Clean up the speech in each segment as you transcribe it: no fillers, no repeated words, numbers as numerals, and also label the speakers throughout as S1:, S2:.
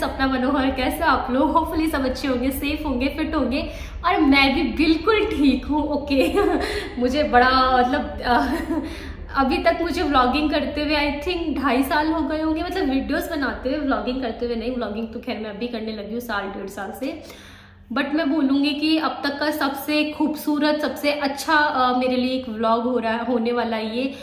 S1: सपना मनोहर, कैसे आप लोग? होपफुली सब अच्छे होंगे, सेफ होंगे, फिट होंगे और मैं भी बिल्कुल ठीक हूँ। ओके मुझे बड़ा मतलब अभी तक मुझे व्लॉगिंग करते हुए आई थिंक 2.5 साल हो गए होंगे, मतलब वीडियोस बनाते हुए, व्लॉगिंग करते हुए नहीं। व्लॉगिंग तो खैर मैं अभी करने लगी हूँ 1.5 साल से। बट मैं बोलूँगी कि अब तक का सबसे खूबसूरत, सबसे अच्छा मेरे लिए एक व्लॉग होने वाला है ये।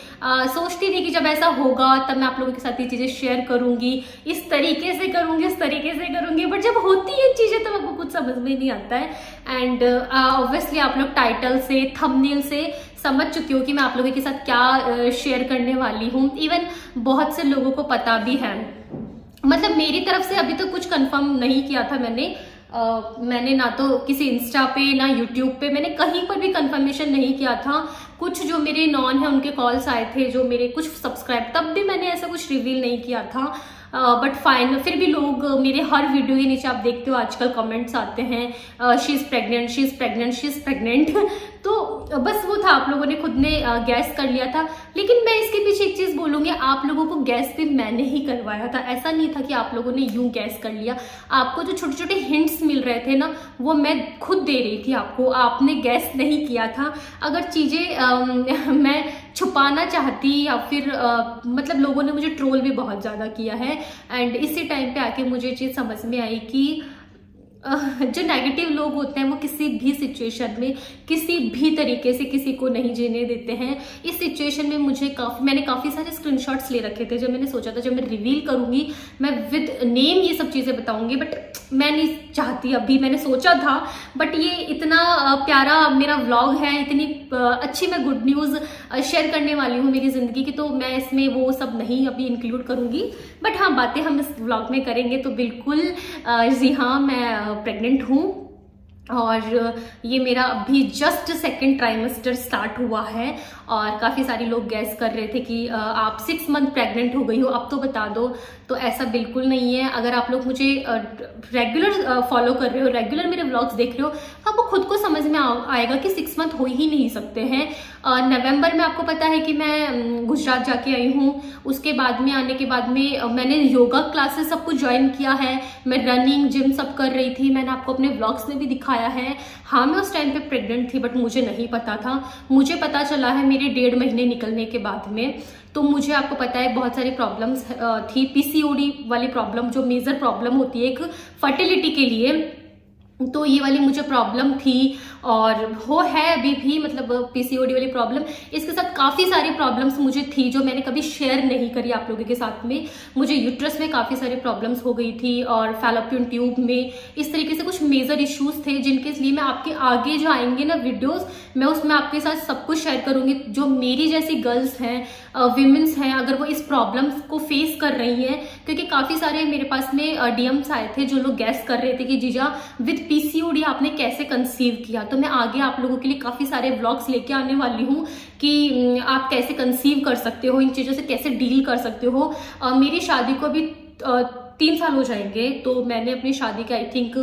S1: सोचती थी कि जब ऐसा होगा तब मैं आप लोगों के साथ ये चीज़ें शेयर करूँगी, इस तरीके से करूँगी, इस तरीके से करूँगी। बट जब होती है चीज़ें तो आपको कुछ समझ में नहीं आता है। एंड ऑब्वियसली आप लोग टाइटल से, थंबनेल से समझ चुकी हो कि मैं आप लोगों के साथ क्या शेयर करने वाली हूँ। इवन बहुत से लोगों को पता भी है, मतलब मेरी तरफ से अभी तक कुछ कंफर्म नहीं किया था मैंने ना तो किसी इंस्टा पे ना यूट्यूब पे मैंने कहीं पर भी कंफर्मेशन नहीं किया था। कुछ जो मेरे नॉन है उनके कॉल्स आए थे, जो मेरे कुछ सब्सक्राइब, तब भी मैंने ऐसा कुछ रिवील नहीं किया था। बट फाइन, फिर भी लोग मेरे हर वीडियो के नीचे आप देखते हो आजकल कमेंट्स आते हैं, she is pregnant, she is pregnant, she is pregnant. तो बस वो था, आप लोगों ने खुद ने गैस कर लिया था। लेकिन मैं इसके पीछे एक चीज बोलूंगी, आप लोगों को गैस भी मैंने ही करवाया था। ऐसा नहीं था कि आप लोगों ने यूं गैस कर लिया। आपको जो छोटे छोटे हिंट्स मिल रहे थे ना, वो मैं खुद दे रही थी आपको, आपने गैस नहीं किया था। अगर चीजें मैं छुपाना चाहती या फिर मतलब लोगों ने मुझे ट्रोल भी बहुत ज्यादा किया है। एंड इसी टाइम पे आके मुझे चीज समझ में आई कि जो नेगेटिव लोग होते हैं वो किसी भी सिचुएशन में, किसी भी तरीके से किसी को नहीं जीने देते हैं। इस सिचुएशन में मैंने काफी सारे स्क्रीनशॉट्स ले रखे थे। जब मैंने सोचा था, जब मैं रिवील करूंगी मैं विद नेम ये सब चीजें बताऊंगी, बट मैं नहीं चाहती। अभी मैंने सोचा था, बट ये इतना प्यारा मेरा व्लॉग है, इतनी अच्छी मैं गुड न्यूज शेयर करने वाली हूँ मेरी जिंदगी की, तो मैं इसमें वो सब नहीं अभी इंक्लूड करूंगी। बट हाँ, बातें हम इस व्लॉग में करेंगे। तो बिल्कुल जी हाँ, मैं प्रेग्नेंट हूँ और ये मेरा अभी जस्ट 2nd ट्राइमेस्टर स्टार्ट हुआ है। और काफ़ी सारे लोग गैस कर रहे थे कि आप 6 मंथ प्रेग्नेंट हो गई हो, अब तो बता दो। तो ऐसा बिल्कुल नहीं है। अगर आप लोग मुझे रेगुलर फॉलो कर रहे हो, रेगुलर मेरे व्लॉग्स देख रहे हो, तो आपको खुद को समझ में आएगा कि 6 मंथ हो ही नहीं सकते हैं। नवंबर में आपको पता है कि मैं गुजरात जाके आई हूँ। उसके बाद में आने के बाद में मैंने योगा क्लासेस सब कुछ ज्वाइन किया है। मैं रनिंग, जिम सब कर रही थी। मैंने आपको अपने व्लॉग्स में भी दिखाया है। हाँ, मैं उस टाइम पे प्रेग्नेंट थी, बट मुझे नहीं पता था। मुझे पता चला है मेरे 1.5 महीने निकलने के बाद में। तो मुझे, आपको पता है, बहुत सारी प्रॉब्लम्स थी। पीसीओडी वाली प्रॉब्लम, जो मेजर प्रॉब्लम होती है एक फर्टिलिटी के लिए, तो ये वाली मुझे प्रॉब्लम थी और वो है अभी भी, मतलब पीसीओडी वाली प्रॉब्लम। इसके साथ काफ़ी सारी प्रॉब्लम्स मुझे थी जो मैंने कभी शेयर नहीं करी आप लोगों के साथ में। मुझे यूट्रस में काफ़ी सारी प्रॉब्लम्स हो गई थी और फैलोपियन ट्यूब में, इस तरीके से कुछ मेजर इश्यूज थे जिनके लिए मैं आपके आगे जो आएंगे ना वीडियोस, मैं उसमें आपके साथ सब कुछ शेयर करूंगी। जो मेरी जैसी गर्ल्स हैं, विमेंस हैं, अगर वो इस प्रॉब्लम्स को फेस कर रही हैं, क्योंकि काफ़ी सारे मेरे पास में डीएम्स आए थे जो लोग गैस कर रहे थे कि जीजा विद पीसीओडी आपने कैसे कंसीव किया। तो मैं आगे आप लोगों के लिए काफी सारे व्लॉग्स लेके आने वाली हूँ कि आप कैसे कंसीव कर सकते हो, इन चीजों से कैसे डील कर सकते हो। मेरी शादी को अभी 3 साल हो जाएंगे। तो मैंने अपनी शादी के आई थिंक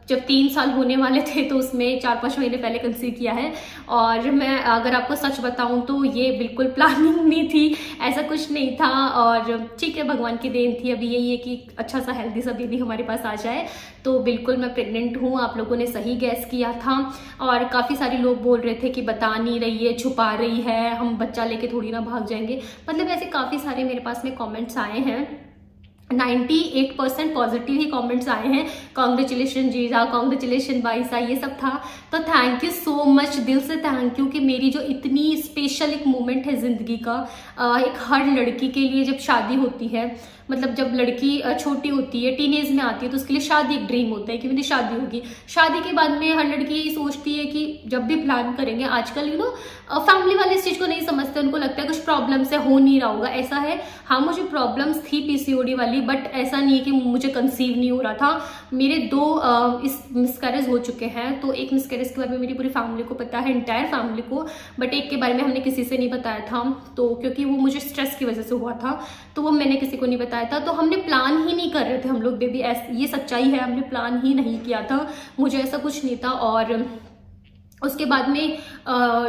S1: जब 3 साल होने वाले थे तो उसमें 4-5 महीने पहले कंसीव किया है। और मैं अगर आपको सच बताऊं तो ये बिल्कुल प्लानिंग नहीं थी, ऐसा कुछ नहीं था। और ठीक है, भगवान की देन थी। अभी यही है कि अच्छा सा हेल्दी सा बेबी हमारे पास आ जाए। तो बिल्कुल मैं प्रेग्नेंट हूँ, आप लोगों ने सही गैस किया था। और काफ़ी सारे लोग बोल रहे थे कि बता नहीं रही है, छुपा रही है, हम बच्चा लेके थोड़ी ना भाग जाएंगे। मतलब ऐसे काफ़ी सारे मेरे पास में कॉमेंट्स आए हैं। 98% पॉजिटिव ही कमेंट्स आए हैं। कॉन्ग्रेचुलेशन जीजा, कॉन्ग्रेचुलेशन बाईसा, ये सब था। तो थैंक यू सो मच, दिल से थैंक यू कि मेरी जो इतनी स्पेशल एक मोमेंट है जिंदगी का, एक हर लड़की के लिए जब शादी होती है, मतलब जब लड़की छोटी होती है, टीनेज में आती है, तो उसके लिए शादी एक ड्रीम होता है कि मेरी शादी होगी। शादी के बाद में हर लड़की यही सोचती है कि जब भी प्लान करेंगे, आजकल फैमिली वाले इस चीज को नहीं समझते, उनको लगता है कुछ प्रॉब्लम्स है, हो नहीं रहा होगा। ऐसा है, हाँ मुझे प्रॉब्लम्स थी पीसीओडी वाली, बट ऐसा नहीं है कि मुझे कंसीव नहीं हो रहा था। मेरे 2 इस मिसकैरेज हो चुके हैं। तो एक मिसकैरेज के बारे में मेरी पूरी फैमिली को पता है, एंटायर फैमिली को, बट एक के बारे में हमने किसी से नहीं बताया था। तो क्योंकि वो मुझे स्ट्रेस की वजह से हुआ था, तो वो मैंने किसी को नहीं बताया था। तो हमने प्लान ही नहीं कर रहे थे हम लोग बेबी, ये सच्चाई है, हमने प्लान ही नहीं किया था, मुझे ऐसा कुछ नहीं था। और उसके बाद में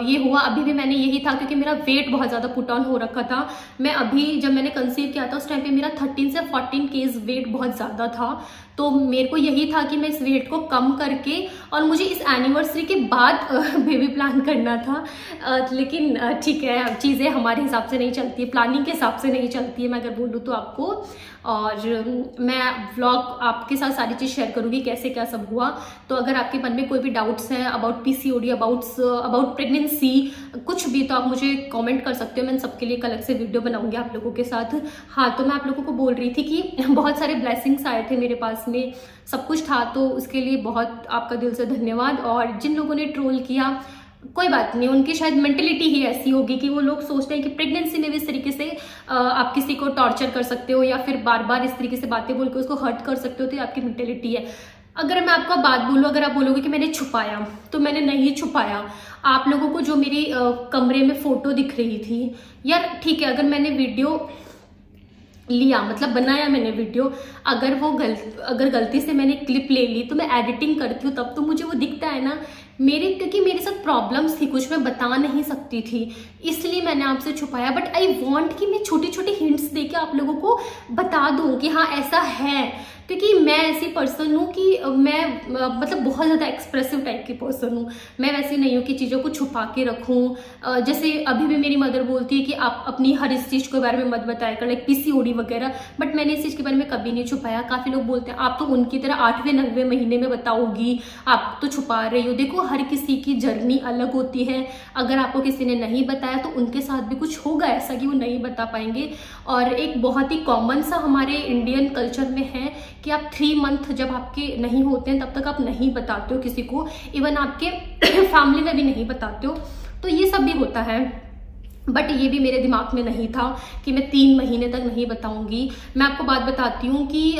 S1: ये हुआ, अभी भी मैंने यही था क्योंकि मेरा वेट बहुत ज़्यादा पुट ऑन हो रखा था। मैं अभी जब मैंने कंसीव किया था उस टाइम पे मेरा 13 से 14 केज वेट बहुत ज़्यादा था। तो मेरे को यही था कि मैं इस वेट को कम करके, और मुझे इस एनिवर्सरी के बाद बेबी प्लान करना था। लेकिन ठीक है, चीज़ें हमारे हिसाब से नहीं चलती है, प्लानिंग के हिसाब से नहीं चलती है मैं अगर बोलूँ तो आपको। और मैं व्लॉग आपके साथ सारी चीज़ शेयर करूँगी कैसे क्या सब हुआ। तो अगर आपके मन में कोई भी डाउट्स हैं अबाउट PCOD, अबाउट प्रेगनेंसी, कुछ भी, तो आप मुझे कमेंट कर सकते हो। मैं सबके लिए एक अलग से वीडियो बनाऊंगी आप लोगों के साथ। हाँ, तो मैं आप लोगों को बोल रही थी कि बहुत सारे ब्लेसिंग्स आए थे मेरे पास में, सब कुछ था, तो उसके लिए बहुत आपका दिल से धन्यवाद। और जिन लोगों ने ट्रोल किया, कोई बात नहीं, उनकी शायद मेंटेलिटी ही ऐसी होगी कि वो लोग सोचते हैं कि प्रेगनेंसी में भी इस तरीके से आप किसी को टॉर्चर कर सकते हो या फिर बार बार इस तरीके से बातें बोल के उसको हर्ट कर सकते हो, तो ये आपकी मेंटेलिटी है। अगर मैं आपको बात बोलूँ, अगर आप बोलोगे कि मैंने छुपाया, तो मैंने नहीं छुपाया। आप लोगों को जो मेरी कमरे में फोटो दिख रही थी, यार ठीक है, अगर मैंने वीडियो लिया, मतलब बनाया मैंने वीडियो, अगर गलती से मैंने क्लिप ले ली, तो मैं एडिटिंग करती हूँ तब तो मुझे वो दिखता है ना। क्योंकि मेरे साथ प्रॉब्लम्स थी, कुछ मैं बता नहीं सकती थी, इसलिए मैंने आपसे छुपाया। बट आई वॉन्ट कि मैं छोटी छोटी हिंट्स देके आप लोगों को बता दूं कि हाँ ऐसा है, क्योंकि मैं ऐसी पर्सन हूँ कि मैं मतलब बहुत ज़्यादा एक्सप्रेसिव टाइप की पर्सन हूँ। मैं वैसी नहीं हूँ कि चीज़ों को छुपा के रखूँ। जैसे अभी भी मेरी मदर बोलती है कि आप अपनी हर इस चीज़ के बारे में मत बताया कर, लाइक PCOD वगैरह, बट मैंने इस चीज़ के बारे में कभी नहीं छुपाया। काफ़ी लोग बोलते हैं आप तो उनकी तरह 8वें 9वें महीने में बताओगी, आप तो छुपा रही हो। देखो, हर किसी की जर्नी अलग होती है। अगर आपको किसी ने नहीं बताया तो उनके साथ भी कुछ होगा ऐसा कि वो नहीं बता पाएंगे। और एक बहुत ही कॉमन सा हमारे इंडियन कल्चर में है कि आप 3 मंथ जब आपके नहीं होते हैं तब तक आप नहीं बताते हो किसी को, इवन आपके फैमिली में भी नहीं बताते हो। तो ये सब भी होता है, बट ये भी मेरे दिमाग में नहीं था कि मैं 3 महीने तक नहीं बताऊंगी। मैं आपको बात बताती हूँ कि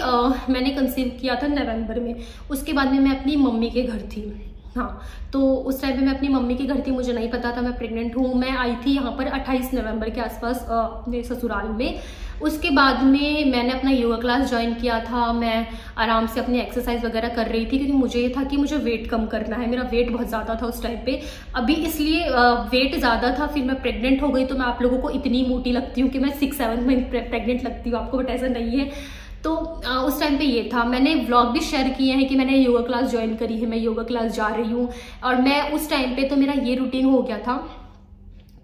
S1: मैंने कंसीव किया था नवंबर में, उसके बाद में मैं अपनी मम्मी के घर थी। हाँ, तो उस टाइम पे मैं अपनी मम्मी के घर थी, मुझे नहीं पता था मैं प्रेग्नेंट हूँ। मैं आई थी यहाँ पर 28 नवंबर के आसपास अपने ससुराल में। उसके बाद में मैंने अपना योगा क्लास ज्वाइन किया था। मैं आराम से अपनी एक्सरसाइज वगैरह कर रही थी क्योंकि मुझे ये था कि मुझे वेट कम करना है। मेरा वेट बहुत ज़्यादा था उस टाइम पे, अभी इसलिए वेट ज़्यादा था। फिर मैं प्रेग्नेंट हो गई, तो मैं आप लोगों को इतनी मोटी लगती हूँ कि मैं 6-7 महीने प्रेग्नेंट लगती हूँ आपको, बट ऐसा नहीं है। तो उस टाइम पे ये था। मैंने व्लॉग भी शेयर किए हैं कि मैंने योगा क्लास ज्वाइन करी है, मैं योगा क्लास जा रही हूँ। और मैं उस टाइम पे तो मेरा ये रूटीन हो गया था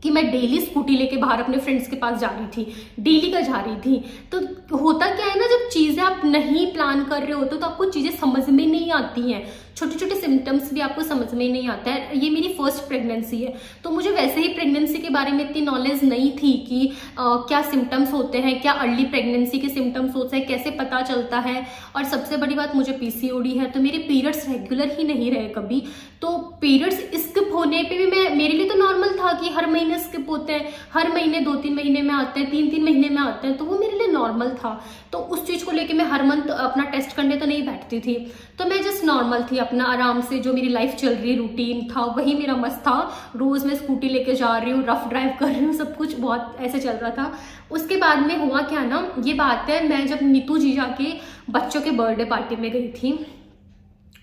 S1: कि मैं डेली स्कूटी लेके बाहर अपने फ्रेंड्स के पास जा रही थी, डेली का जा रही थी। तो होता क्या है ना, जब चीज़ें आप नहीं प्लान कर रहे होते तो आपको चीज़ें समझ में नहीं आती हैं, छोटे छोटे सिम्टम्स भी आपको समझ में नहीं आता है। ये मेरी फर्स्ट प्रेगनेंसी है, तो मुझे वैसे ही प्रेगनेंसी के बारे में इतनी नॉलेज नहीं थी कि क्या सिम्टम्स होते हैं, क्या अर्ली प्रेगनेंसी के सिम्टम्स होते हैं, कैसे पता चलता है। और सबसे बड़ी बात, मुझे PCOD है, तो मेरे पीरियड्स रेगुलर ही नहीं रहे कभी। तो पीरियड्स स्किप होने पे भी मेरे लिए तो नॉर्मल था कि हर महीने स्किप होते हैं, हर महीने 2-3 महीने में आते हैं, 3-3 महीने में आते हैं, तो वो मेरे लिए नॉर्मल था। तो उस चीज़ को लेके मैं हर मंथ अपना टेस्ट करने तो नहीं बैठती थी, तो मैं जस्ट नॉर्मल थी, अपना आराम से जो मेरी लाइफ चल रही रूटीन था वही मेरा मस्त था। रोज मैं स्कूटी लेके जा रही हूँ, रफ ड्राइव कर रही हूँ, सब कुछ बहुत ऐसे चल रहा था। उसके बाद में हुआ क्या ना, ये बात है, मैं जब नीतू जीजा के बच्चों के बर्थडे पार्टी में गई थी,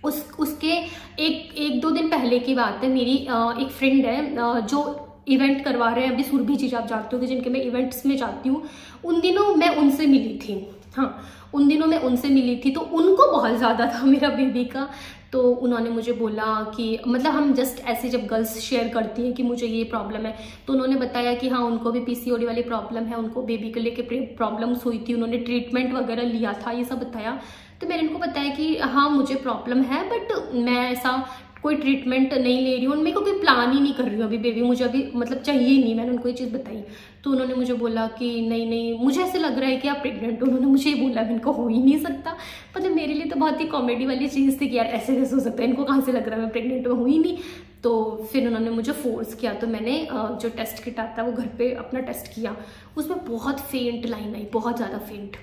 S1: उसके एक 2 दिन पहले की बात है। मेरी एक फ्रेंड है जो इवेंट करवा रहे हैं अभी, सुरभि जी, आप जानते हो कि जिनके मैं इवेंट्स में जाती हूँ, उन दिनों मैं उनसे मिली थी। हाँ, उन दिनों मैं उनसे मिली थी, तो उनको बहुत ज़्यादा था मेरा बेबी का। तो उन्होंने मुझे बोला कि मतलब हम जस्ट ऐसे जब गर्ल्स शेयर करती हैं कि मुझे ये प्रॉब्लम है, तो उन्होंने बताया कि हाँ उनको भी PCOD वाली प्रॉब्लम है, उनको बेबी को लेके प्रॉब्लम्स हुई थी, उन्होंने ट्रीटमेंट वगैरह लिया था, ये सब बताया। तो मैंने उनको बताया कि हाँ मुझे प्रॉब्लम है, बट मैं ऐसा कोई ट्रीटमेंट नहीं ले रही हूँ, मेरे को कोई प्लान ही नहीं कर रही हूँ अभी, बेबी मुझे अभी मतलब चाहिए ही नहीं। मैंने उनको ये चीज़ बताई, तो उन्होंने मुझे बोला कि नहीं नहीं मुझे ऐसे लग रहा है कि आप प्रेग्नेंट हो। उन्होंने मुझे ये बोला, इनको हो ही नहीं सकता। मतलब मेरे लिए तो बहुत ही कॉमेडी वाली चीज़ थी कि यार ऐसे कैसे हो सकता है, इनको कहाँ से लग रहा है मैं प्रेग्नेंट हूँ ही नहीं। तो फिर उन्होंने मुझे फोर्स किया, तो मैंने जो टेस्ट किट आता है वो घर पर अपना टेस्ट किया, उसमें बहुत फेंट लाइन आई, बहुत ज़्यादा फेंट।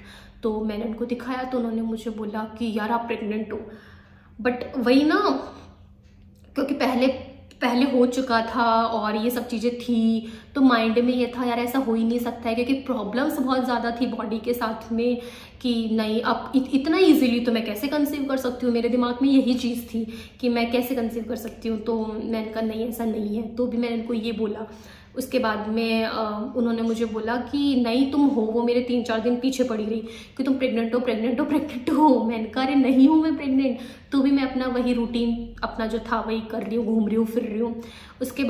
S1: तो मैंने उनको दिखाया, तो उन्होंने मुझे बोला कि यार आप प्रेग्नेंट हो। बट वही ना, क्योंकि पहले पहले हो चुका था और ये सब चीज़ें थी, तो माइंड में ये था यार ऐसा हो ही नहीं सकता है, क्योंकि प्रॉब्लम्स बहुत ज़्यादा थी बॉडी के साथ में कि नहीं अब इतना इजीली तो मैं कैसे कंसीव कर सकती हूँ। मेरे दिमाग में यही चीज़ थी कि मैं कैसे कंसीव कर सकती हूँ। तो मैंने कहा नहीं ऐसा नहीं है, तो भी मैंने उनको ये बोला। उसके बाद में उन्होंने मुझे बोला कि नहीं तुम हो, वो मेरे 3-4 दिन पीछे पड़ी रही कि तुम प्रेग्नेंट हो। मैंने कहा अरे नहीं हूँ मैं प्रेग्नेंट, तो भी मैं अपना वही रूटीन अपना जो था वही कर रही हूँ, घूम रही हूँ, फिर रही हूँ। उसके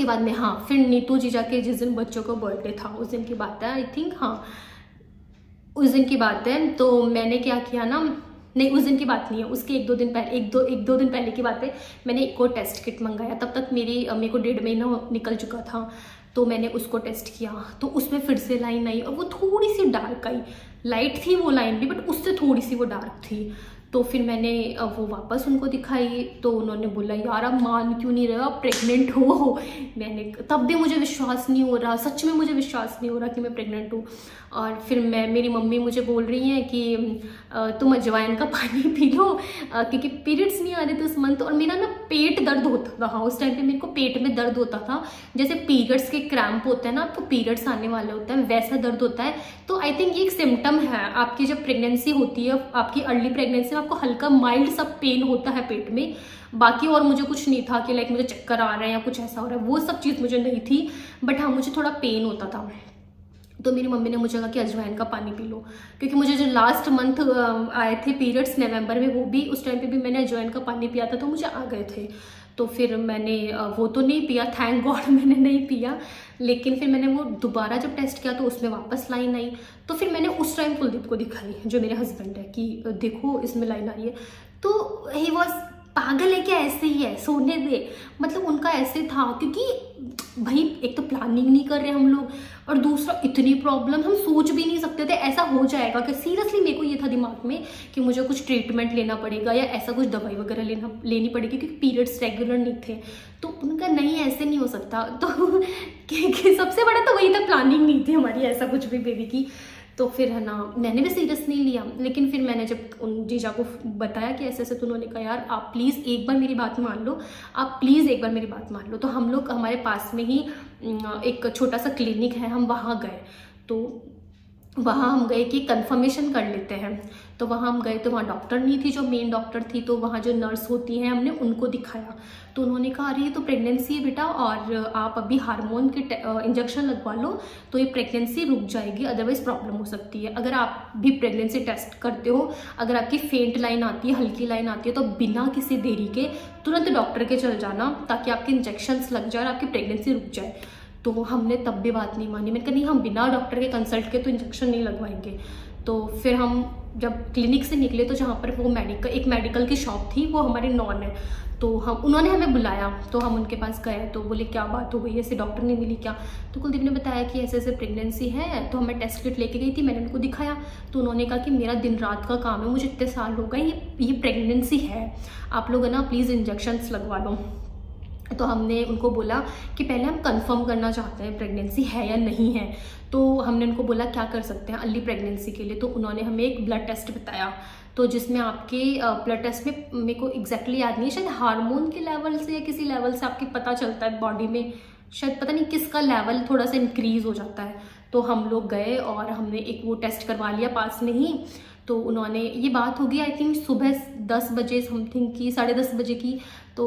S1: बाद में हाँ, फिर नीतू जीजा के जिस दिन बच्चों का बर्थडे था उस दिन की बात है, आई थिंक, हाँ उस दिन की बात है। तो मैंने क्या किया ना, नहीं उस दिन की बात नहीं है, उसके एक दो दिन पहले की बात है। मैंने एक और टेस्ट किट मंगाया, तब तक मेरे को 1.5 महीना निकल चुका था। तो मैंने उसको टेस्ट किया, तो उसमें फिर से लाइन आई और वो थोड़ी सी डार्क आई। लाइट थी वो लाइन भी, बट उससे थोड़ी सी वो डार्क थी। तो फिर मैंने वो वापस उनको दिखाई, तो उन्होंने बोला यार आप मान क्यों नहीं रहे हो, आप प्रेग्नेंट हो। मैंने तब भी मुझे विश्वास नहीं हो रहा, सच में मुझे विश्वास नहीं हो रहा कि मैं प्रेग्नेंट हूँ। और फिर मेरी मम्मी मुझे बोल रही हैं कि तुम अजवाइन का पानी पी लो, क्योंकि पीरियड्स नहीं आ रहे थे उस मंथ। और मेरा ना पेट दर्द होता था, हाँ उस टाइम पे मेरे को पेट में दर्द होता था, जैसे पीरियड्स के क्रैम्प होते हैं ना, आपको पीरियड्स आने वाले होते हैं वैसा दर्द होता है। तो आई थिंक ये एक सिम्टम है आपकी, जब प्रेगनेंसी होती है, आपकी अर्ली प्रेगनेंसी में आपको हल्का माइल्ड सा पेन होता है पेट में। बाकी और मुझे कुछ नहीं था कि लाइक मुझे चक्कर आ रहे हैं या कुछ ऐसा हो रहा है, वो सब चीज़ मुझे नहीं थी, बट हाँ मुझे थोड़ा पेन होता था। तो मेरी मम्मी ने मुझे कहा कि अजवाइन का पानी पी लो, क्योंकि मुझे जो लास्ट मंथ आए थे पीरियड्स नवंबर में, वो भी उस टाइम पे भी मैंने अजवाइन का पानी पिया था, तो मुझे आ गए थे। तो फिर मैंने वो तो नहीं पिया, थैंक गॉड मैंने नहीं पिया। लेकिन फिर मैंने वो दोबारा जब टेस्ट किया तो उसमें वापस लाइन आई। तो फिर मैंने उस टाइम कुलदीप को दिखाई, जो मेरे हस्बैंड है, कि देखो इसमें लाइन आ रही है। तो ही वॉज पागल है क्या, ऐसे ही है, सोने दे। मतलब उनका ऐसे था, क्योंकि भाई एक तो प्लानिंग नहीं कर रहे हम लोग, और दूसरा इतनी प्रॉब्लम हम सोच भी नहीं सकते थे ऐसा हो जाएगा। कि सीरियसली मेरे को ये था दिमाग में कि मुझे कुछ ट्रीटमेंट लेना पड़ेगा या ऐसा कुछ दवाई वगैरह लेनी पड़ेगी, क्योंकि पीरियड्स रेगुलर नहीं थे। तो उनका नहीं ऐसे नहीं हो सकता। तो सबसे बड़ा तो वही था, प्लानिंग नहीं थी हमारी ऐसा कुछ भी बेबी की। तो फिर है ना, मैंने भी सीरियस नहीं लिया। लेकिन फिर मैंने जब उन जीजा को बताया कि ऐसे ऐसे, तो उन्होंने कहा यार आप प्लीज़ एक बार मेरी बात मान लो, आप प्लीज़ एक बार मेरी बात मान लो। तो हम लोग, हमारे पास में ही एक छोटा सा क्लिनिक है, हम वहाँ गए। तो वहाँ हम गए कि कंफर्मेशन कर लेते हैं। तो वहाँ हम गए, तो वहाँ डॉक्टर नहीं थी जो मेन डॉक्टर थी, तो वहाँ जो नर्स होती हैं हमने उनको दिखाया। तो उन्होंने कहा अरे ये तो प्रेगनेंसी है बेटा, और आप अभी हार्मोन के इंजेक्शन लगवा लो तो ये प्रेगनेंसी रुक जाएगी, अदरवाइज प्रॉब्लम हो सकती है। अगर आप भी प्रेगनेंसी टेस्ट करते हो, अगर आपकी फेंट लाइन आती है, हल्की लाइन आती है, तो बिना किसी देरी के तुरंत डॉक्टर के चल जाना, ताकि आपके इंजेक्शंस लग जाए और आपकी प्रेगनेंसी रुक जाए। तो हमने तब भी बात नहीं मानी। मैंने कहा नहीं, हम बिना डॉक्टर के कंसल्ट के तो इंजेक्शन नहीं लगवाएंगे। तो फिर हम जब क्लिनिक से निकले, तो जहाँ पर वो एक मेडिकल की शॉप थी, वो हमारे नॉन है। तो उन्होंने हमें बुलाया, तो हम उनके पास गए। तो बोले क्या बात हो गई, ऐसे डॉक्टर नहीं मिली क्या? तो कुलदीप ने बताया कि ऐसे ऐसे प्रेगनेंसी है। तो हमें टेस्ट किट लेके गई थी, मैंने उनको दिखाया। तो उन्होंने कहा कि मेरा दिन रात का काम है, मुझे इतने साल हो गए, ये प्रेगनेंसी है, आप लोग है ना प्लीज़ इंजेक्शन्स लगवा लो। तो हमने उनको बोला कि पहले हम कंफर्म करना चाहते हैं प्रेगनेंसी है या नहीं है। तो हमने उनको बोला क्या कर सकते हैं अर्ली प्रेगनेंसी के लिए। तो उन्होंने हमें एक ब्लड टेस्ट बताया, तो जिसमें आपके ब्लड टेस्ट में, मेरे को एग्जैक्टली याद नहीं है, शायद हार्मोन के लेवल से या किसी लेवल से आपके पता चलता है बॉडी में, शायद पता नहीं किसका लेवल थोड़ा सा इंक्रीज हो जाता है। तो हम लोग गए और हमने एक वो टेस्ट करवा लिया पास में ही। तो उन्होंने, ये बात होगी आई थिंक सुबह 10 बजे समथिंग की, 10:30 बजे की। तो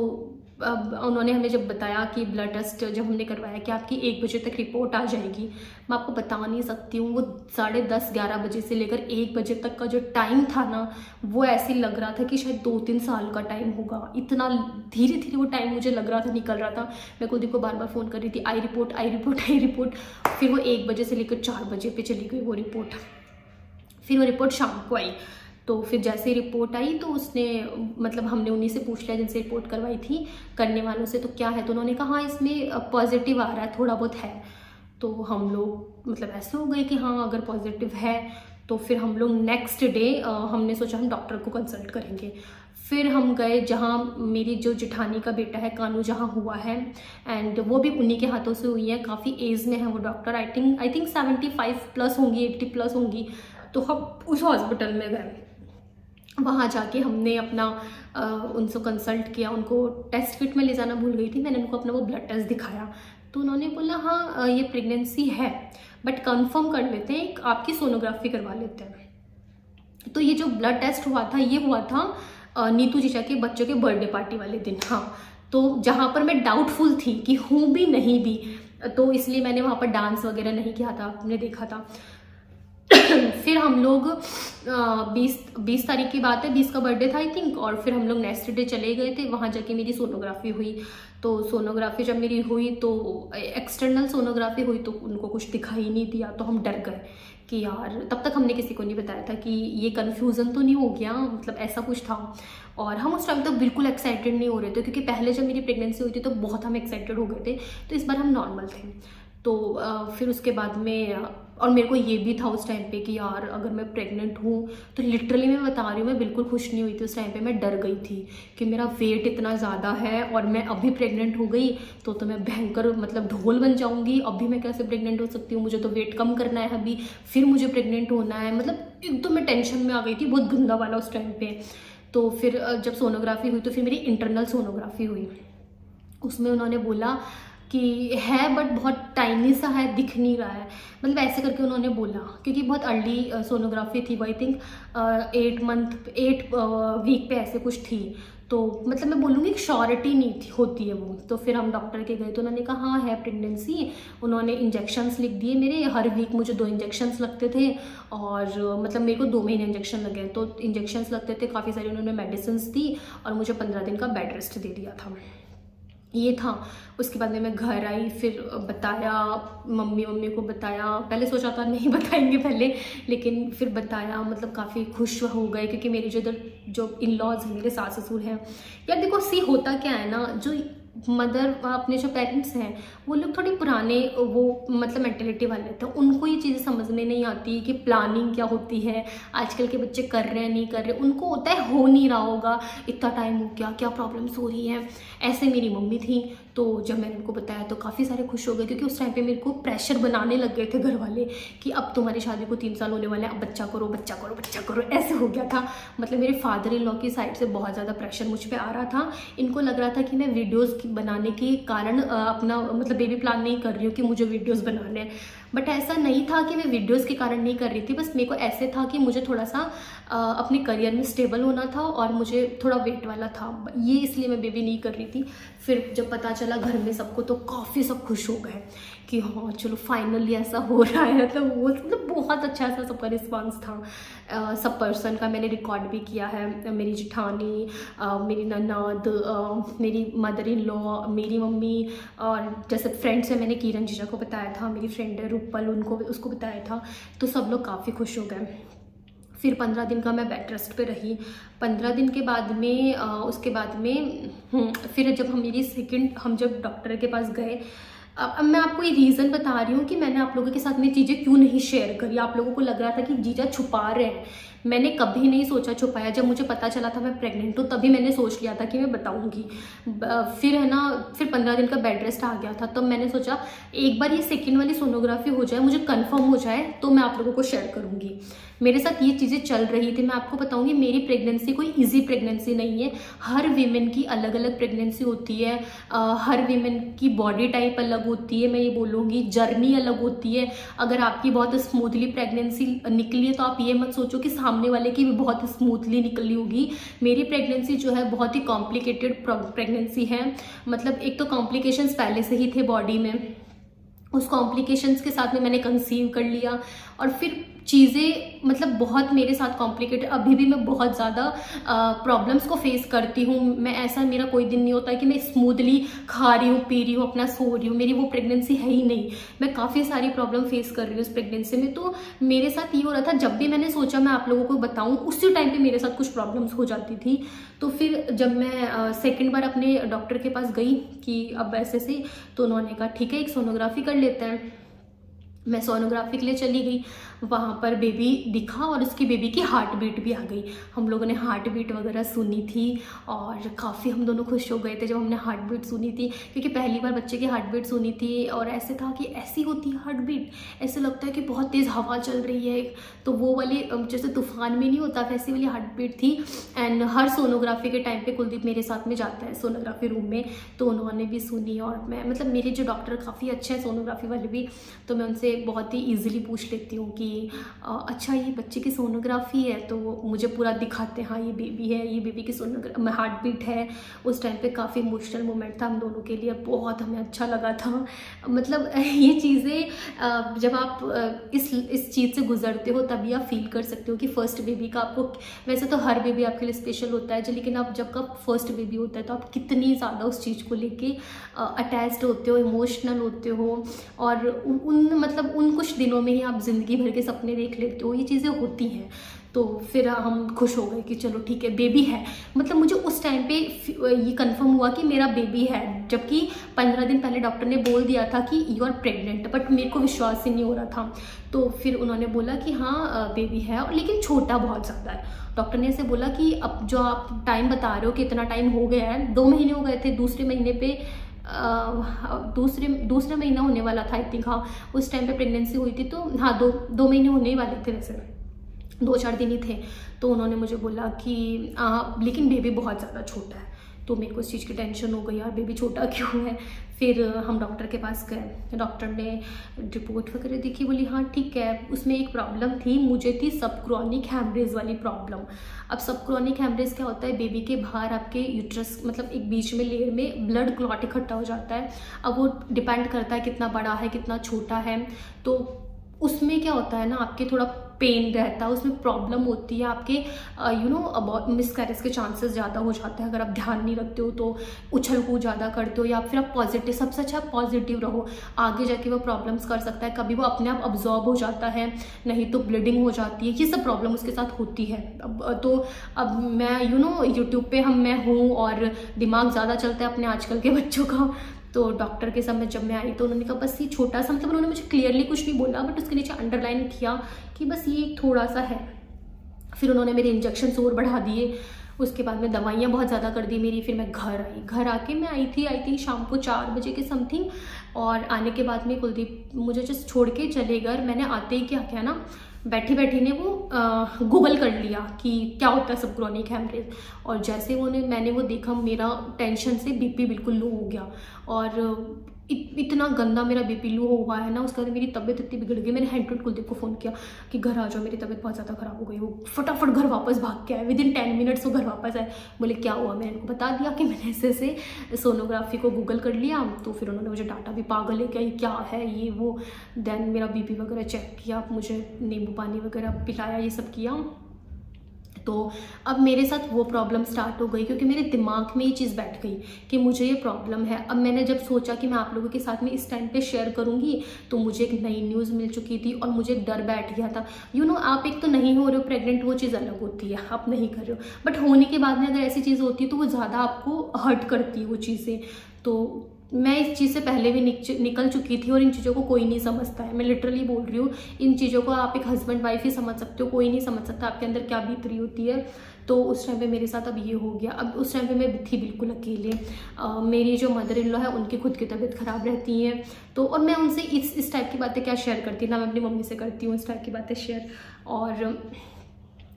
S1: उन्होंने हमें जब बताया कि ब्लड टेस्ट जब हमने करवाया कि आपकी 1 बजे तक रिपोर्ट आ जाएगी, मैं आपको बता नहीं सकती हूँ, वो 10:30-11 बजे से लेकर 1 बजे तक का जो टाइम था ना, वो ऐसे लग रहा था कि शायद 2-3 साल का टाइम होगा। इतना धीरे धीरे वो टाइम मुझे लग रहा था निकल रहा था। मैं कुलदीप को बार बार फ़ोन कर रही थी, आई रिपोर्ट। फिर वो 1 बजे से लेकर 4 बजे पे चली गई वो रिपोर्ट। फिर वो रिपोर्ट शाम को आई। तो फिर जैसे ही रिपोर्ट आई, तो उसने, मतलब हमने उन्हीं से पूछ लिया जिनसे रिपोर्ट करवाई थी, करने वालों से, तो क्या है? तो उन्होंने कहा हाँ इसमें पॉजिटिव आ रहा है, थोड़ा बहुत है। तो हम लोग मतलब ऐसे हो गए कि हाँ अगर पॉजिटिव है। तो फिर हम लोग नेक्स्ट डे हमने सोचा हम डॉक्टर को कंसल्ट करेंगे। फिर हम गए जहाँ मेरी जो जेठानी का बेटा है कानू, जहाँ हुआ है, एंड वो भी उन्हीं के हाथों से हुई है। काफ़ी एज में है वो डॉक्टर, आई थिंक 75+ होंगी, 80+ होंगी। तो हम उस हॉस्पिटल में गए। वहाँ जाके हमने अपना उनसे कंसल्ट किया, उनको टेस्ट किट में ले जाना भूल गई थी, मैंने उनको अपना वो ब्लड टेस्ट दिखाया तो उन्होंने बोला हाँ ये प्रेगनेंसी है बट कंफर्म कर लेते हैं, आपकी सोनोग्राफी करवा लेते हैं। तो ये जो ब्लड टेस्ट हुआ था ये हुआ था नीतू जीजा के बच्चों के बर्थडे पार्टी वाले दिन। हाँ, तो जहाँ पर मैं डाउटफुल थी कि हूँ भी नहीं भी, तो इसलिए मैंने वहाँ पर डांस वगैरह नहीं किया था, आपने देखा था। फिर हम लोग 20 तारीख की बात है, 20 का बर्थडे था आई थिंक, और फिर हम लोग नेक्स्ट डे चले गए थे, वहाँ जाके मेरी सोनोग्राफी हुई। तो सोनोग्राफी जब मेरी हुई तो एक्सटर्नल सोनोग्राफी हुई तो उनको कुछ दिखाई नहीं दिया, तो हम डर गए कि यार, तब तक हमने किसी को नहीं बताया था कि ये कन्फ्यूज़न तो नहीं हो गया, मतलब ऐसा कुछ था। और हम उस टाइम तो बिल्कुल एक्साइटेड नहीं हो रहे थे, क्योंकि पहले जब मेरी प्रेगनेंसी हुई थी तो बहुत हम एक्साइटेड हो गए थे, तो इस बार हम नॉर्मल थे। तो फिर उसके बाद में, और मेरे को ये भी था उस टाइम पे कि यार अगर मैं प्रेग्नेंट हूँ तो लिटरली मैं बता रही हूँ, मैं बिल्कुल खुश नहीं हुई थी उस टाइम पे। मैं डर गई थी कि मेरा वेट इतना ज़्यादा है और मैं अभी प्रेग्नेंट हो गई तो मैं भयंकर मतलब ढोल बन जाऊँगी। अभी मैं कैसे प्रेग्नेंट हो सकती हूँ, मुझे तो वेट कम करना है अभी, फिर मुझे प्रेग्नेंट होना है, मतलब एक तो मैं टेंशन में आ गई थी बहुत गंदा वाला उस टाइम पे। तो फिर जब सोनोग्राफी हुई तो फिर मेरी इंटरनल सोनोग्राफी हुई, उसमें उन्होंने बोला कि है बट बहुत टाइनी सा है, दिख नहीं रहा है, मतलब ऐसे करके उन्होंने बोला, क्योंकि बहुत अर्ली सोनोग्राफी थी वो, आई थिंक 8 वीक पे ऐसे कुछ थी। तो मतलब मैं बोलूँगी कि श्योरिटी नहीं थी, होती है वो। तो फिर हम डॉक्टर के गए तो उन्होंने कहा हाँ है प्रेगनेंसी। उन्होंने इंजेक्शन्स लिख दिए मेरे, हर वीक मुझे 2 इंजेक्शन्स लगते थे, और मतलब मेरे को 2 महीने इंजेक्शन लगे, तो इंजेक्शन्स लगते थे काफ़ी सारी, उन्होंने मेडिसिन दी और मुझे 15 दिन का बेड रेस्ट दे दिया था, ये था। उसके बाद में मैं घर आई, फिर बताया मम्मी को बताया, पहले सोचा था नहीं बताएंगे पहले, लेकिन फिर बताया, मतलब काफ़ी खुश हो गए, क्योंकि मेरी जो इधर जो इन लॉज हैं, मेरे सास ससुर हैं, यार देखो होता क्या है ना, जो मदर अपने जो पेरेंट्स हैं वो लोग थोड़े पुराने वो मतलब मेंटेलिटी वाले थे, उनको ये चीज़ें समझ में नहीं आती कि प्लानिंग क्या होती है, आजकल के बच्चे कर रहे हैं नहीं कर रहे, उनको होता है हो नहीं रहा होगा, इतना टाइम हो गया, क्या प्रॉब्लम्स हो रही हैं। ऐसे मेरी मम्मी थी, तो जब मैंने उनको बताया तो काफ़ी सारे खुश हो गए, क्योंकि उस टाइम पे मेरे को प्रेशर बनाने लग गए थे घर वाले कि अब तुम्हारी शादी को 3 साल होने वाले हैं, अब बच्चा करो बच्चा करो बच्चा करो, ऐसे हो गया था। मतलब मेरे फादर इन लॉ की साइड से बहुत ज़्यादा प्रेशर मुझ पर आ रहा था। इनको लग रहा था कि मैं वीडियोज़ बनाने के कारण अपना मतलब बेबी प्लान नहीं कर रही हूँ कि मुझे वीडियोज़ बनाने हैं, बट ऐसा नहीं था कि मैं वीडियोज़ के कारण नहीं कर रही थी, बस मेरे को ऐसे था कि मुझे थोड़ा सा अपने करियर में स्टेबल होना था और मुझे थोड़ा वेट वाला था, ये इसलिए मैं बेबी नहीं कर रही थी। फिर जब पता चला घर में सबको तो काफ़ी सब खुश हो गए कि हाँ चलो फाइनली ऐसा हो रहा है, तो वो मतलब बहुत अच्छा सा सबका रिस्पांस था। सब पर्सन का मैंने रिकॉर्ड भी किया है, मेरी जेठानी, मेरी ननद, मेरी मदर इन लॉ, मेरी मम्मी, और जैसे फ्रेंड्स है मैंने किरण जीजा को बताया था, मेरी फ्रेंड है रूपल, उनको उसको बताया था, तो सब लोग काफ़ी खुश हो गए। फिर 15 दिन का मैं बेड रेस्ट पे रही। 15 दिन के बाद में उसके बाद में फिर जब हम जब डॉक्टर के पास गए, अब मैं आपको ये रीज़न बता रही हूँ कि मैंने आप लोगों के साथ में चीज़ें क्यों नहीं शेयर करी। आप लोगों को लग रहा था कि जीजा छुपा रहे हैं, मैंने कभी नहीं सोचा छुपाया। जब मुझे पता चला था मैं प्रेग्नेंट हूँ तभी मैंने सोच लिया था कि मैं बताऊँगी। फिर है ना, फिर 15 दिन का बेड रेस्ट आ गया था, तब मैंने सोचा एक बार ये सेकेंड वाली सोनोग्राफी हो जाए, मुझे कंफर्म हो जाए, तो मैं आप लोगों को शेयर करूँगी। मेरे साथ ये चीज़ें चल रही थी, मैं आपको बताऊँगी। मेरी प्रेगनेंसी कोई ईजी प्रेगनेंसी नहीं है, हर वीमेन की अलग अलग प्रेगनेंसी होती है, हर वीमेन की बॉडी टाइप अलग होती है, मैं ये बोलूँगी जर्नी अलग होती है। अगर आपकी बहुत स्मूथली प्रेगनेंसी निकली है तो आप ये मत सोचो कि सामने वाले की भी बहुत स्मूथली निकली होगी। मेरी प्रेगनेंसी जो है बहुत ही कॉम्प्लिकेटेड प्रेगनेंसी है, मतलब एक तो कॉम्प्लिकेशंस पहले से ही थे बॉडी में, उस कॉम्प्लिकेशंस के साथ में मैंने कंसीव कर लिया, और फिर चीज़ें मतलब बहुत मेरे साथ कॉम्प्लिकेटेड, अभी भी मैं बहुत ज़्यादा प्रॉब्लम्स को फेस करती हूँ। मैं ऐसा मेरा कोई दिन नहीं होता है कि मैं स्मूथली खा रही हूँ, पी रही हूँ, अपना सो रही हूँ, मेरी वो प्रेगनेंसी है ही नहीं। मैं काफ़ी सारी प्रॉब्लम फेस कर रही हूँ इस प्रेगनेंसी में। तो मेरे साथ ये हो रहा था, जब भी मैंने सोचा मैं आप लोगों को बताऊँ, उसी टाइम पर मेरे साथ कुछ प्रॉब्लम्स हो जाती थी। तो फिर जब मैं सेकेंड बार अपने डॉक्टर के पास गई कि अब ऐसे से, तो उन्होंने कहा ठीक है एक सोनोग्राफी कर लेते हैं। मैं सोनोग्राफी के लिए चली गई, वहाँ पर बेबी दिखा और उसकी बेबी की हार्ट बीट भी आ गई। हम लोगों ने हार्ट बीट वगैरह सुनी थी और काफ़ी हम दोनों खुश हो गए थे जब हमने हार्ट बीट सुनी थी, क्योंकि पहली बार बच्चे की हार्ट बीट सुनी थी और ऐसे था कि ऐसी होती है हार्ट बीट, ऐसे लगता है कि बहुत तेज़ हवा चल रही है, तो वो वाली जैसे तूफान में नहीं होता वैसी वाली हार्ट बीट थी। एंड हर सोनोग्राफी के टाइम पे कुलदीप मेरे साथ में जाता है सोनोग्राफी रूम में, तो उन्होंने भी सुनी और मैं मतलब मेरे जो डॉक्टर काफ़ी अच्छे हैं सोनोग्राफी वाले भी, तो मैं उनसे बहुत ही ईजिली पूछ लेती हूँ कि अच्छा ये बच्चे की सोनोग्राफी है, तो मुझे पूरा दिखाते हैं हाँ ये बेबी है, ये बेबी की सोनोग्राफी हार्ट बीट है। उस टाइम पे काफ़ी इमोशनल मोमेंट था हम दोनों के लिए, बहुत हमें अच्छा लगा था। मतलब ये चीज़ें जब आप इस चीज़ से गुजरते हो तभी आप फील कर सकते हो कि फ़र्स्ट बेबी का आपको, वैसे तो हर बेबी आपके लिए स्पेशल होता है लेकिन आप जब का फर्स्ट बेबी होता है तो आप कितनी ज़्यादा उस चीज़ को लेके अटैच्ड होते हो, इमोशनल होते हो, और उन कुछ दिनों में ही आप ज़िंदगी भर के सपने देख लेते हो, ये चीज़ें होती हैं। तो फिर हम खुश हो गए कि चलो ठीक है बेबी है। मतलब मुझे उस टाइम पे ये कंफर्म हुआ कि मेरा बेबी है, जबकि 15 दिन पहले डॉक्टर ने बोल दिया था कि यू आर प्रेग्नेंट, बट मेरे को विश्वास ही नहीं हो रहा था। तो फिर उन्होंने बोला कि हाँ बेबी है, और लेकिन छोटा बहुत ज़्यादा है। डॉक्टर ने ऐसे बोला कि अब जो आप टाइम बता रहे हो कि इतना टाइम हो गया है, 2 महीने हो गए थे, दूसरे महीने पे दूसरा महीना होने वाला था आई थिंक, हाँ उस टाइम पे प्रेगनेंसी हुई थी, तो हाँ 2 महीने होने ही वाले थे, वैसे 2-4 दिन ही थे। तो उन्होंने मुझे बोला कि लेकिन बेबी बहुत ज़्यादा छोटा है, तो मेरे को इस चीज़ की टेंशन हो गई यार बेबी छोटा क्यों है। फिर हम डॉक्टर के पास गए, डॉक्टर ने रिपोर्ट वगैरह देखी, बोली हाँ ठीक है। उसमें एक प्रॉब्लम थी, मुझे थी सबक्रोनिक हैमरेज वाली प्रॉब्लम। अब सबक्रोनिक हैमरेज क्या होता है, बेबी के बाहर आपके यूट्रस मतलब एक बीच में लेयर में ब्लड क्लॉट इकट्ठा हो जाता है। अब वो डिपेंड करता है कितना बड़ा है कितना छोटा है, तो उसमें क्या होता है ना आपके थोड़ा पेन रहता है, उसमें प्रॉब्लम होती है आपके अबाउट मिसकैरेज के चांसेस ज़्यादा हो जाते हैं अगर आप ध्यान नहीं रखते हो, तो उछल कूद ज़्यादा करते हो, या फिर आप पॉजिटिव, सबसे अच्छा आप पॉजिटिव रहो, आगे जाके वो प्रॉब्लम्स कर सकता है। कभी वो अपने आप अब्जॉर्ब हो जाता है, नहीं तो ब्लीडिंग हो जाती है, ये सब प्रॉब्लम उसके साथ होती है। अब मैं यूट्यूब पे मैं हूँ और दिमाग ज़्यादा चलता है अपने आजकल के बच्चों का। तो डॉक्टर के सामने जब मैं आई तो उन्होंने कहा बस ये छोटा सा, मतलब उन्होंने मुझे क्लियरली कुछ नहीं बोला, बट उसके नीचे अंडरलाइन किया कि बस ये थोड़ा सा है। फिर उन्होंने मेरे इंजेक्शन और बढ़ा दिए, उसके बाद में दवाइयाँ बहुत ज़्यादा कर दी मेरी। फिर मैं घर आके मैं आई थी शाम को 4 बजे के समथिंग, और आने के बाद में कुलदीप मुझे जस्ट छोड़ के चले गए। मैंने आते ही क्या किया ना, बैठी बैठी ने वो गूगल कर लिया कि क्या होता है सबक्रोनिक हैमरेज, और जैसे मैंने वो देखा, मेरा टेंशन से बीपी बिल्कुल लो हो गया, और इतना गंदा मेरा बीपी लो हुआ है ना। उसके बाद मेरी तबीयत इतनी बिगड़ गई, मैंने हैंड टू कुलदीप को फ़ोन किया कि घर आ जाओ, मेरी तबीयत बहुत ज़्यादा ख़राब हो गई। वो फटाफट घर वापस भाग के आए, विदिन 10 मिनट्स वो घर वापस आए। बोले क्या हुआ, मैंने उनको बता दिया कि मैंने ऐसे सोनोग्राफी को गूगल कर लिया। तो फिर उन्होंने मुझे डाटा भी, पागल है क्या है ये वो। देन मेरा बीपी वगैरह चेक किया, मुझे नींबू पानी वगैरह पिलाया, ये सब किया। तो अब मेरे साथ वो प्रॉब्लम स्टार्ट हो गई, क्योंकि मेरे दिमाग में ये चीज़ बैठ गई कि मुझे ये प्रॉब्लम है। अब मैंने जब सोचा कि मैं आप लोगों के साथ में इस टाइम पे शेयर करूंगी, तो मुझे एक नई न्यूज़ मिल चुकी थी और मुझे एक डर बैठ गया था। आप एक तो नहीं हो रहे हो प्रेग्नेंट, वो चीज़ अलग होती है, आप नहीं कर रहे हो, बट होने के बाद में अगर ऐसी चीज़ होती है तो वो ज़्यादा आपको हर्ट करती है वो चीज़ें। तो मैं इस चीज़ से पहले भी निकल चुकी थी, और इन चीज़ों को कोई नहीं समझता है, मैं लिटरली बोल रही हूँ। इन चीज़ों को आप एक हस्बैंड वाइफ ही समझ सकते हो, कोई नहीं समझ सकता आपके अंदर क्या बीत रही होती है। तो उस टाइम पे मेरे साथ अब ये हो गया। अब उस टाइम पे मैं थी बिल्कुल अकेले। मेरी जो मदर इन लॉ है उनकी खुद की तबीयत ख़राब रहती है, तो और मैं उनसे इस टाइप की बातें क्या शेयर करती ना, मैं अपनी मम्मी से करती हूँ इस टाइप की बातें शेयर। और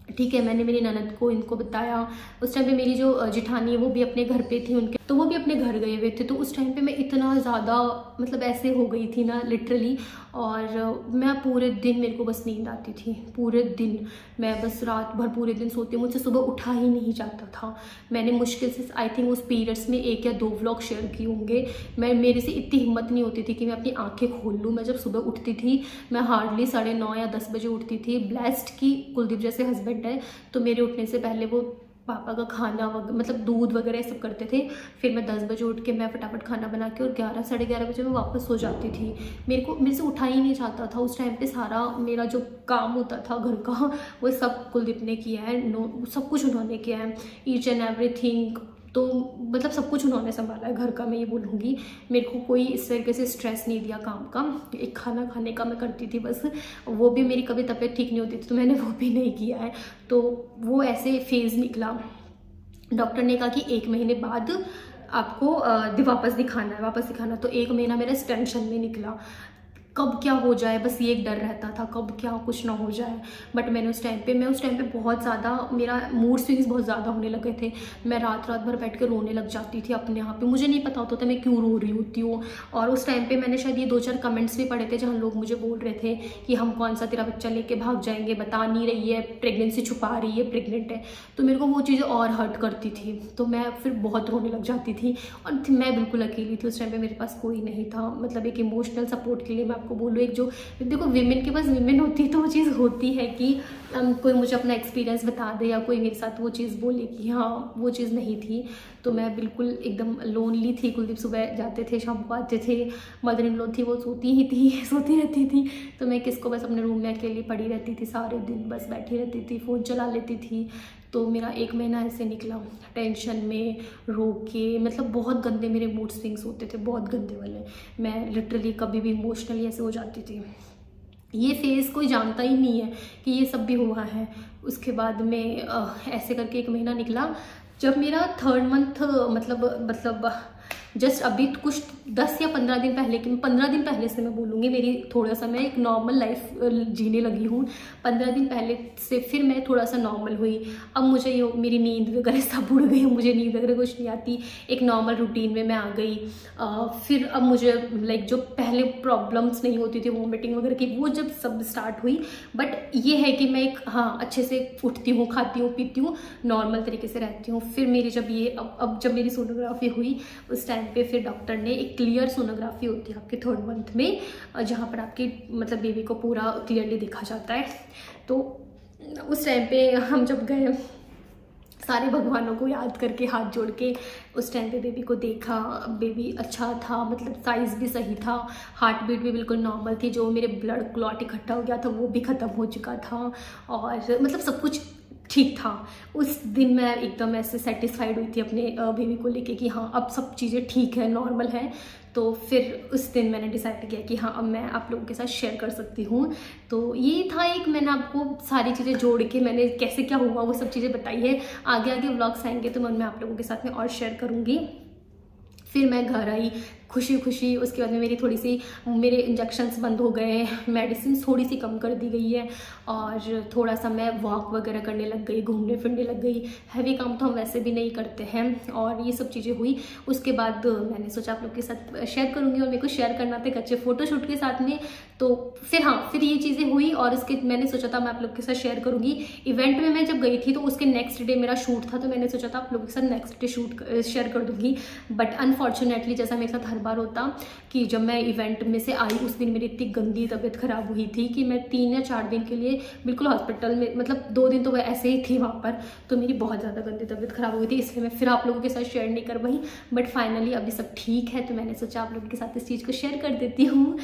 S1: ठीक है, मैंने मेरी ननद को इनको बताया। उस टाइम पे मेरी जो जिठानी है वो भी अपने घर पे थी उनके, तो वो भी अपने घर गए हुए थे। तो उस टाइम पे मैं इतना ज़्यादा मतलब ऐसे हो गई थी ना लिटरली, और मैं पूरे दिन, मेरे को बस नींद आती थी पूरे दिन। मैं बस रात भर पूरे दिन सोती, मुझसे सुबह उठा ही नहीं जाता था। मैंने मुश्किल से आई थिंक उस पीरियड्स में 1 या 2 व्लॉग शेयर किए होंगे। मेरे से इतनी हिम्मत नहीं होती थी कि मैं अपनी आंखें खोल लूँ। मैं जब सुबह उठती थी, मैं हार्डली 9:30 या 10 बजे उठती थी। ब्लेस्ड की कुलदीप जैसे हस्बैंड है, तो मेरे उठने से पहले वो पापा का खाना मतलब दूध वगैरह सब करते थे। फिर मैं 10 बजे उठ के मैं फटाफट खाना बना के, और 11 साढ़े 11 बजे मैं वापस सो जाती थी। मेरे से उठा ही नहीं जाता था। उस टाइम पे सारा मेरा जो काम होता था घर का, वो सब कुलदीप ने किया है। सब कुछ उन्होंने किया है, ईच एंड एवरीथिंग। तो मतलब सब कुछ उन्होंने संभाला है घर का, मैं ये बोलूँगी। मेरे को कोई इस तरीके से स्ट्रेस नहीं दिया काम का। एक खाना खाने का मैं करती थी बस, वो भी मेरी कभी तबीयत ठीक नहीं होती थी तो मैंने वो भी नहीं किया है। तो वो ऐसे फेज़ निकला। डॉक्टर ने कहा कि 1 महीने बाद आपको वापस दिखाना। तो 1 महीना मेरा इस टेंशन में निकला, कब क्या हो जाए, बस ये एक डर रहता था कब क्या कुछ ना हो जाए। बट मैं उस टाइम पे बहुत ज़्यादा, मेरा मूड स्विंग्स बहुत ज़्यादा होने लगे थे। मैं रात भर बैठ के रोने लग जाती थी अपने आप पे, मुझे नहीं पता होता था मैं क्यों रो रही होती हूँ। और उस टाइम पे मैंने शायद ये 2-4 कमेंट्स भी पढ़े थे जहाँ लोग मुझे बोल रहे थे कि हम कौन सा तेरा बच्चा लेके भाग जाएंगे, बता नहीं रही है, प्रेगनेंसी छुपा रही है, प्रेग्नेंट है। तो मेरे को वो चीज़ें और हर्ट करती थी, तो मैं फिर बहुत रोने लग जाती थी। और मैं बिल्कुल अकेली थी उस टाइम पे, मेरे पास कोई नहीं था। मतलब एक इमोशनल सपोर्ट के लिए मैं आपको बोलूँ, एक जो देखो विमेन के पास विमेन होती है तो वो चीज़ होती है कि कोई मुझे अपना एक्सपीरियंस बता दे या कोई मेरे साथ वो चीज़ बोले कि हाँ, वो चीज़ नहीं थी। तो मैं बिल्कुल एकदम लोनली थी। कुलदीप सुबह जाते थे, शाम को आते थे। मदर इन लॉ थी, वो सोती रहती थी। तो मैं किसको बस अपने रूम में अकेली पड़ी रहती थी, सारे दिन बस बैठी रहती थी, फ़ोन चला लेती थी। तो मेरा 1 महीना ऐसे निकला, टेंशन में, रो के। मतलब बहुत गंदे मेरे मूड स्विंग्स होते थे, बहुत गंदे वाले। मैं लिटरली कभी भी इमोशनली ऐसे हो जाती थी। ये फेज़ कोई जानता ही नहीं है कि ये सब भी हुआ है। उसके बाद में ऐसे करके 1 महीना निकला। जब मेरा 3rd मंथ मतलब जस्ट अभी कुछ 10 या 15 दिन पहले, कि 15 दिन पहले से मैं बोलूँगी, मेरी थोड़ा सा मैं एक नॉर्मल लाइफ जीने लगी हूँ। 15 दिन पहले से फिर मैं थोड़ा सा नॉर्मल हुई। अब मुझे ये मेरी नींद वगैरह सब उड़ गई, मुझे नींद वगैरह कुछ नहीं आती, एक नॉर्मल रूटीन में मैं आ गई। फिर अब मुझे लाइक जो पहले प्रॉब्लम्स नहीं होती थी वॉमिटिंग वगैरह की, वो जब सब स्टार्ट हुई। बट ये है कि मैं एक अच्छे से उठती हूँ, खाती हूँ, पीती हूँ, नॉर्मल तरीके से रहती हूँ। फिर मेरी जब ये अब जब मेरी सोनोग्राफी हुई उस टाइम पे फिर डॉक्टर ने, एक क्लियर सोनोग्राफी होती है आपके 3rd मंथ में, जहाँ पर आपकी मतलब बेबी को पूरा क्लियरली दिखा जाता है। तो उस टाइम पे हम जब गए, सारे भगवानों को याद करके, हाथ जोड़ के, उस टाइम पे बेबी को देखा। बेबी अच्छा था, मतलब साइज़ भी सही था, हार्ट बीट भी बिल्कुल नॉर्मल थी। जो मेरे ब्लड क्लॉट इकट्ठा हो गया था वो भी ख़त्म हो चुका था, और मतलब सब कुछ ठीक था। उस दिन मैं एकदम ऐसे सेटिस्फाइड हुई थी अपने बेबी को लेके कि हाँ, अब सब चीज़ें ठीक है, नॉर्मल है। तो फिर उस दिन मैंने डिसाइड किया कि हाँ, अब मैं आप लोगों के साथ शेयर कर सकती हूँ। तो ये था एक, मैंने आपको सारी चीज़ें जोड़ के मैंने कैसे क्या हुआ वो सब चीज़ें बताई है। आगे व्लॉग्स आएंगे तो मैं उनमें आप लोगों के साथ में और शेयर करूँगी। फिर मैं घर आई खुशी खुशी। उसके बाद में मेरी थोड़ी सी, मेरे इंजेक्शन्स बंद हो गए, मेडिसिन थोड़ी सी कम कर दी गई है, और थोड़ा सा मैं वॉक वगैरह करने लग गई, घूमने फिरने लग गई। हैवी काम तो हम वैसे भी नहीं करते हैं, और ये सब चीज़ें हुई। उसके बाद मैंने सोचा आप लोग के साथ शेयर करूँगी, और मेरे को शेयर करना था एक अच्छे फ़ोटोशूट के साथ में। तो फिर ये चीज़ें हुई, और उसके मैंने सोचा था मैं आप लोग के साथ शेयर करूँगी। इवेंट में मैं जब गई थी तो उसके नेक्स्ट डे मेरा शूट था, तो मैंने सोचा था आप लोगों के साथ नेक्स्ट डे शूट शेयर कर दूँगी। बट अनफॉर्चुनेटली जैसा मेरे साथ हर बार होता कि जब मैं इवेंट में से आई उस दिन मेरी इतनी गंदी तबीयत खराब हुई थी कि मैं 3 या 4 दिन के लिए बिल्कुल हॉस्पिटल में, मतलब 2 दिन तो वह ऐसे ही थी वहाँ पर। तो मेरी बहुत ज़्यादा गंदी तबीयत खराब हुई थी, इसलिए मैं फिर आप लोगों के साथ शेयर नहीं कर पाई। बट फाइनली अभी सब ठीक है, तो मैंने सोचा आप लोगों के साथ इस चीज़ को शेयर कर देती हूँ।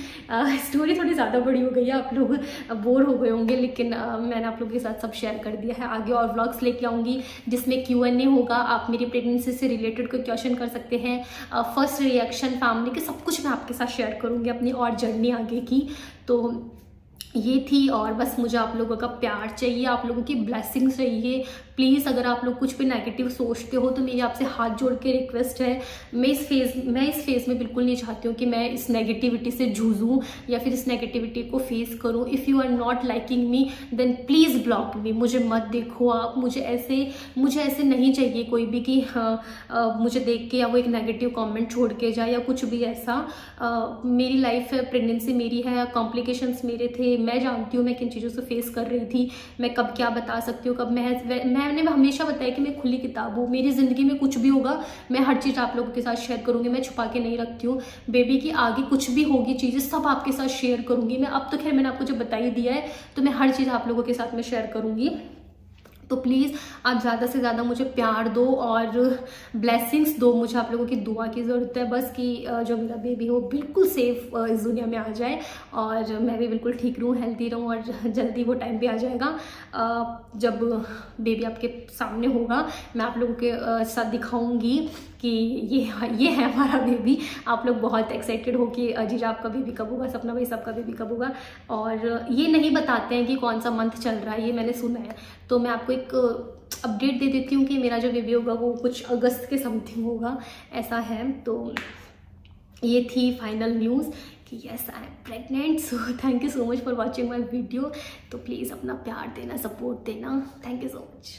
S1: स्टोरी थोड़ी ज़्यादा बड़ी हो गई है, आप लोग बोर हो गए होंगे, लेकिन मैंने आप लोगों के साथ सब शेयर कर दिया है। आगे और व्लॉग्स लेके आऊँगी जिसमें Q&A होगा, आप मेरी प्रेगनेंसी से रिलेटेड कोई क्वेश्चन कर सकते हैं, फर्स्ट रिएक्शन, फैमिली के सब कुछ मैं आपके साथ शेयर करूँगी, अपनी और जर्नी आगे की। तो ये थी, और बस मुझे आप लोगों का प्यार चाहिए, आप लोगों की ब्लेसिंग्स चाहिए। प्लीज़ अगर आप लोग कुछ भी नेगेटिव सोचते हो तो मेरी आपसे हाथ जोड़ के रिक्वेस्ट है, मैं इस फेज़ में बिल्कुल नहीं चाहती हूँ कि मैं इस नेगेटिविटी से जूझूँ या फिर इस नेगेटिविटी को फेस करूँ। If you are not liking me then please block me, मुझे मत देखो आप। मुझे ऐसे नहीं चाहिए कोई भी कि मुझे देख के या वो एक नेगेटिव कॉमेंट छोड़ के जाए या कुछ भी ऐसा। मेरी लाइफ है, प्रेगनेंसी मेरी है, कॉम्प्लिकेशंस मेरे थे, मैं जानती हूँ मैं किन चीज़ों से फेस कर रही थी, मैं कब क्या बता सकती हूँ, कब मैंने हमेशा बताया कि मैं खुली किताब हूँ, मेरी ज़िंदगी में कुछ भी होगा मैं हर चीज़ आप लोगों के साथ शेयर करूँगी, मैं छुपा के नहीं रखती हूँ। बेबी की आगे कुछ भी होगी चीज़ें सब आपके साथ शेयर करूँगी मैं। अब तो खैर मैंने आपको जब बता ही दिया है तो मैं हर चीज़ आप लोगों के साथ में शेयर करूँगी। तो प्लीज़ आप ज़्यादा से ज़्यादा मुझे प्यार दो और ब्लेसिंग्स दो। मुझे आप लोगों की दुआ की ज़रूरत है बस कि जो मेरा बेबी हो बिल्कुल सेफ इस दुनिया में आ जाए और मैं भी बिल्कुल ठीक रहूँ, हेल्दी रहूँ और जल्दी वो टाइम भी आ जाएगा जब बेबी आपके सामने होगा। मैं आप लोगों के साथ दिखाऊंगी कि ये है हमारा बेबी। आप लोग बहुत एक्साइटेड हो कि जीजा आपका बेबी कब होगा, सपना भाई सबका बेबी कब होगा। और ये नहीं बताते हैं कि कौन सा मंथ चल रहा है, ये मैंने सुना है। तो मैं आपको एक अपडेट दे देती हूँ कि मेरा जो बेबी होगा वो कुछ अगस्त के समथिंग होगा, ऐसा है। तो ये थी फाइनल न्यूज़ कि yes I am pregnant. So thank you so much for watching my video. तो प्लीज़ अपना प्यार देना, सपोर्ट देना। Thank you so much.